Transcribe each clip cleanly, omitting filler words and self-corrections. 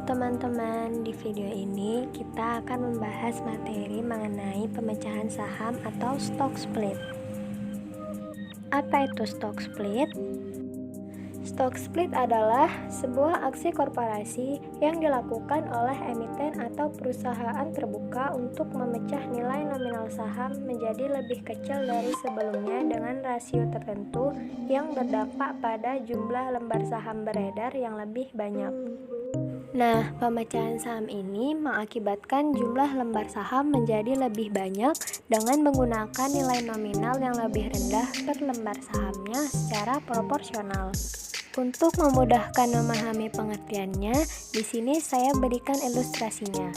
teman-teman, di video ini kita akan membahas materi mengenai pemecahan saham atau stock split. Apa itu stock split? Stock split adalah sebuah aksi korporasi yang dilakukan oleh emiten atau perusahaan terbuka untuk memecah nilai nominal saham menjadi lebih kecil dari sebelumnya dengan rasio tertentu yang berdampak pada jumlah lembar saham beredar yang lebih banyak. Nah, pemecahan saham ini mengakibatkan jumlah lembar saham menjadi lebih banyak dengan menggunakan nilai nominal yang lebih rendah per lembar sahamnya secara proporsional. Untuk memudahkan memahami pengertiannya, di sini saya berikan ilustrasinya.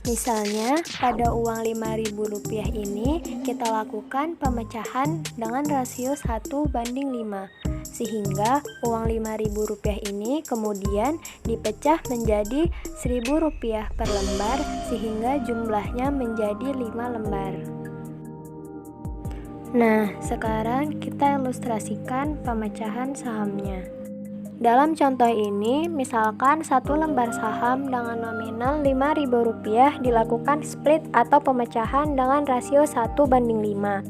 Misalnya, pada uang Rp5.000 ini kita lakukan pemecahan dengan rasio 1:5, sehingga uang Rp5.000 ini kemudian dipecah menjadi Rp1.000 per lembar, sehingga jumlahnya menjadi 5 lembar. Nah, sekarang kita ilustrasikan pemecahan sahamnya. Dalam contoh ini, misalkan satu lembar saham dengan nominal Rp5.000 dilakukan split atau pemecahan dengan rasio 1:5.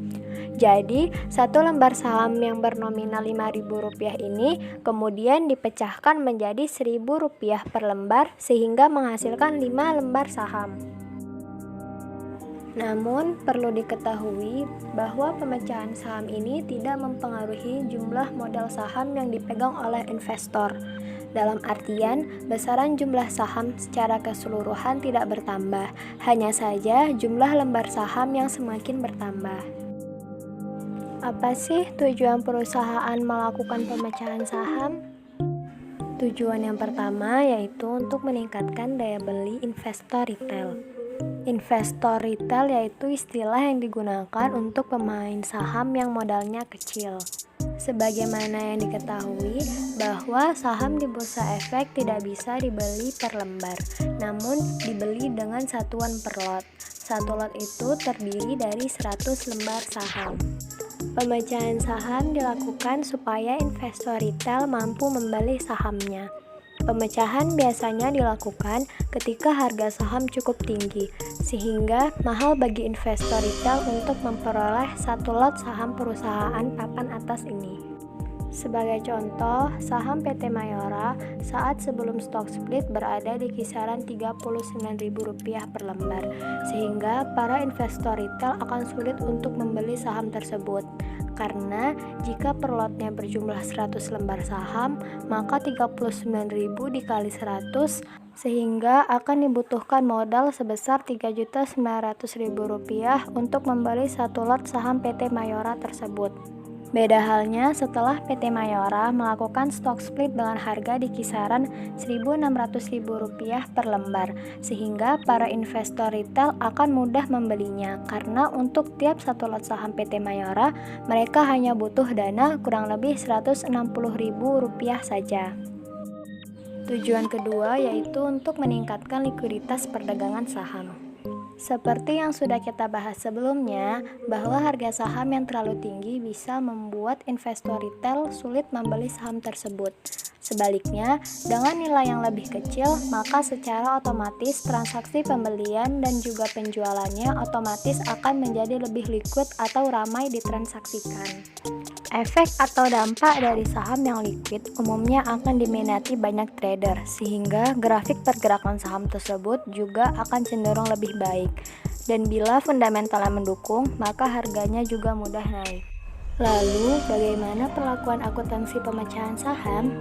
Jadi, satu lembar saham yang bernominal Rp5.000 ini kemudian dipecahkan menjadi Rp1.000 per lembar sehingga menghasilkan 5 lembar saham. Namun, perlu diketahui bahwa pemecahan saham ini tidak mempengaruhi jumlah modal saham yang dipegang oleh investor. Dalam artian, besaran jumlah saham secara keseluruhan tidak bertambah, hanya saja jumlah lembar saham yang semakin bertambah. Apa sih tujuan perusahaan melakukan pemecahan saham? Tujuan yang pertama yaitu untuk meningkatkan daya beli investor retail. Investor retail yaitu istilah yang digunakan untuk pemain saham yang modalnya kecil. Sebagaimana yang diketahui bahwa saham di bursa efek tidak bisa dibeli per lembar, namun dibeli dengan satuan per lot. Satu lot itu terdiri dari 100 lembar saham. Pemecahan saham dilakukan supaya investor retail mampu membeli sahamnya. Pemecahan biasanya dilakukan ketika harga saham cukup tinggi, sehingga mahal bagi investor retail untuk memperoleh satu lot saham perusahaan papan atas ini. Sebagai contoh, saham PT Mayora saat sebelum stock split berada di kisaran Rp39.000 per lembar, sehingga para investor retail akan sulit untuk membeli saham tersebut. Karena jika per lotnya berjumlah 100 lembar saham, maka 39.000 dikali 100 sehingga akan dibutuhkan modal sebesar Rp3.900.000 untuk membeli satu lot saham PT Mayora tersebut. Beda halnya setelah PT Mayora melakukan stock split dengan harga di kisaran Rp1.600.000 per lembar, sehingga para investor retail akan mudah membelinya karena untuk tiap satu lot saham PT Mayora, mereka hanya butuh dana kurang lebih Rp160.000 saja. Tujuan kedua yaitu untuk meningkatkan likuiditas perdagangan saham. Seperti yang sudah kita bahas sebelumnya, bahwa harga saham yang terlalu tinggi bisa membuat investor retail sulit membeli saham tersebut. Sebaliknya, dengan nilai yang lebih kecil, maka secara otomatis transaksi pembelian dan juga penjualannya otomatis akan menjadi lebih liquid atau ramai ditransaksikan. Efek atau dampak dari saham yang liquid umumnya akan diminati banyak trader, sehingga grafik pergerakan saham tersebut juga akan cenderung lebih baik. Dan bila fundamentalnya mendukung, maka harganya juga mudah naik. Lalu, bagaimana perlakuan akuntansi pemecahan saham?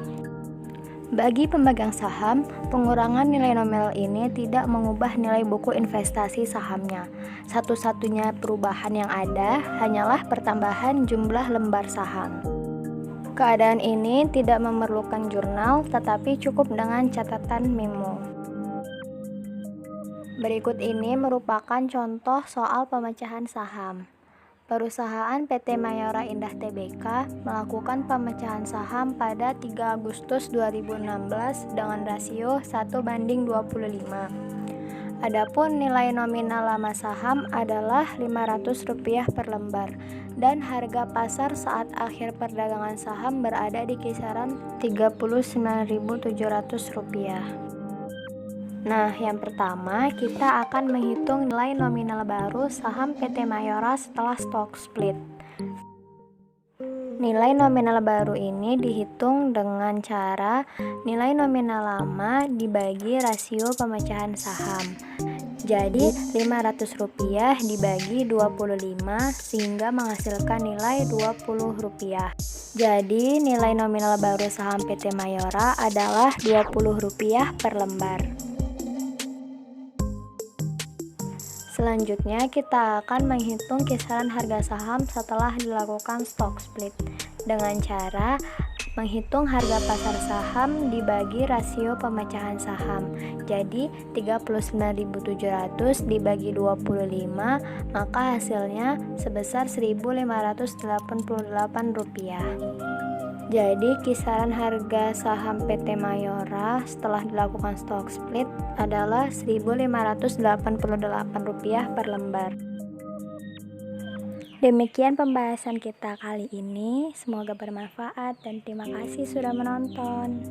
Bagi pemegang saham, pengurangan nilai nominal ini tidak mengubah nilai buku investasi sahamnya. Satu-satunya perubahan yang ada hanyalah pertambahan jumlah lembar saham. Keadaan ini tidak memerlukan jurnal, tetapi cukup dengan catatan memo. Berikut ini merupakan contoh soal pemecahan saham. Perusahaan PT Mayora Indah Tbk melakukan pemecahan saham pada 3 Agustus 2016 dengan rasio 1:25. Adapun nilai nominal lama saham adalah Rp500 per lembar dan harga pasar saat akhir perdagangan saham berada di kisaran Rp39.700. Nah, yang pertama kita akan menghitung nilai nominal baru saham PT Mayora setelah stock split. Nilai nominal baru ini dihitung dengan cara nilai nominal lama dibagi rasio pemecahan saham. Jadi Rp500 dibagi 25 sehingga menghasilkan nilai Rp20. Jadi nilai nominal baru saham PT Mayora adalah Rp20 per lembar. Selanjutnya kita akan menghitung kisaran harga saham setelah dilakukan stock split dengan cara menghitung harga pasar saham dibagi rasio pemecahan saham. Jadi 39.700 dibagi 25, maka hasilnya sebesar Rp1.588. Jadi kisaran harga saham PT Mayora setelah dilakukan stock split adalah Rp1.588 per lembar. Demikian pembahasan kita kali ini, semoga bermanfaat dan terima kasih sudah menonton.